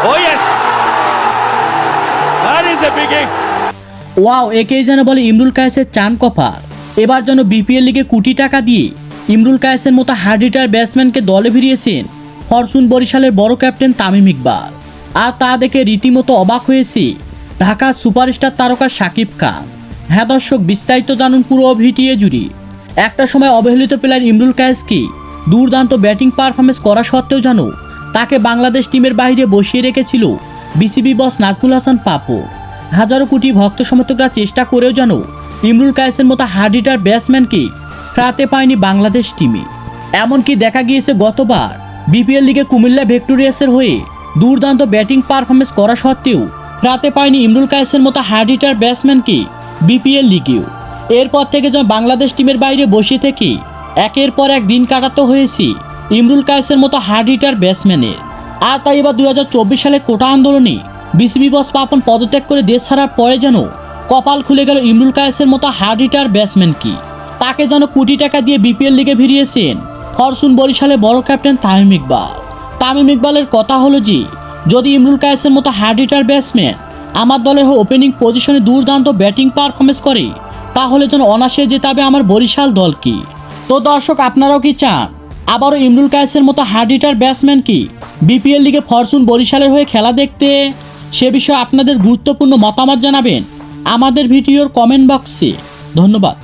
Oh yes, that is the beginning. Wow, একেই যেন বলে ইমরুল কায়েসের চান কপাল। এবার যেন বিপিএল লিগে কোটি টাকা দিয়ে ইমরুল কায়েসের মতো হার্ড হিটার ব্যাটসম্যানকে দলে ভিড়িয়েছেন ফরচুন বরিশালের বড় ক্যাপ্টেন তামিম ইকবাল। আর তা দেখে রীতিমতো অবাক হয়েছে ঢাকার সুপারস্টার তারকা শাকিব খান। হ্যাঁ দর্শক, বিস্তারিত জানুন পুরো ভিডিও জুড়ে। একটা সময় অবহেলিত প্লেয়ার ইমরুল কায়েসকে দুর্দান্ত ব্যাটিং পারফরমেন্স করা সত্ত্বেও জানো তাকে বাংলাদেশ টিমের বাইরে বসিয়ে রেখেছিল বিসিবি বস নাজমুল হাসান পাপু। হাজারো কোটি ভক্ত সমর্থকরা চেষ্টা করেও জানো ইমরুল কায়েসের মতো হার্ড হিটার ব্যাটসম্যানকে ফেরাতে পায়নি বাংলাদেশ টিমে। এমনকি দেখা গিয়েছে গতবার বিপিএল লিগে কুমিল্লা ভিক্টোরিয়াসের হয়ে দুর্দান্ত ব্যাটিং পারফরমেন্স করা সত্ত্বেও ফেরাতে পায়নি ইমরুল কায়েসের মতো হার্ড হিটার ব্যাটসম্যানকে বিপিএল লিগেও। এরপর থেকে যেন বাংলাদেশ টিমের বাইরে বসে থেকে একের পর এক দিন কাটাতে হয়েছে ইমরুল কায়েসের মতো হার্ড হিটার ব্যাটসম্যানের। আর তাই এবার 2024 সালে কোটা আন্দোলনে বিসিবি বস পাপন পদত্যাগ করে দেশ ছাড়ার পরে যেন কপাল খুলে গেল ইমরুল কায়েসের মতো হার্ড হিটার ব্যাটসম্যান কি। তাকে যেন কোটি টাকা দিয়ে বিপিএল লিগে ভিড়িয়েছেন ফরচুন বরিশালের বড় ক্যাপ্টেন তামিম ইকবাল। তামিম ইকবালের কথা হলো যে যদি ইমরুল কায়েসের মতো হার্ড হিটার ব্যাটসম্যান আমার দলের ওপেনিং পজিশনে দুর্দান্ত ব্যাটিং পারফরমেন্স করে তাহলে যেন অনায়াসে জেতাবে আমার বরিশাল দলকে। তো দর্শক, আপনারাও কি চান আবারও ইমরুল কায়েসের মতো হার্ড হিটার ব্যাটসম্যান কি বিপিএল লিগে ফরচুন বরিশালের হয়ে খেলা দেখতে? সে বিষয়ে আপনাদের গুরুত্বপূর্ণ মতামত জানাবেন আমাদের ভিডিওর কমেন্ট বক্সে। ধন্যবাদ।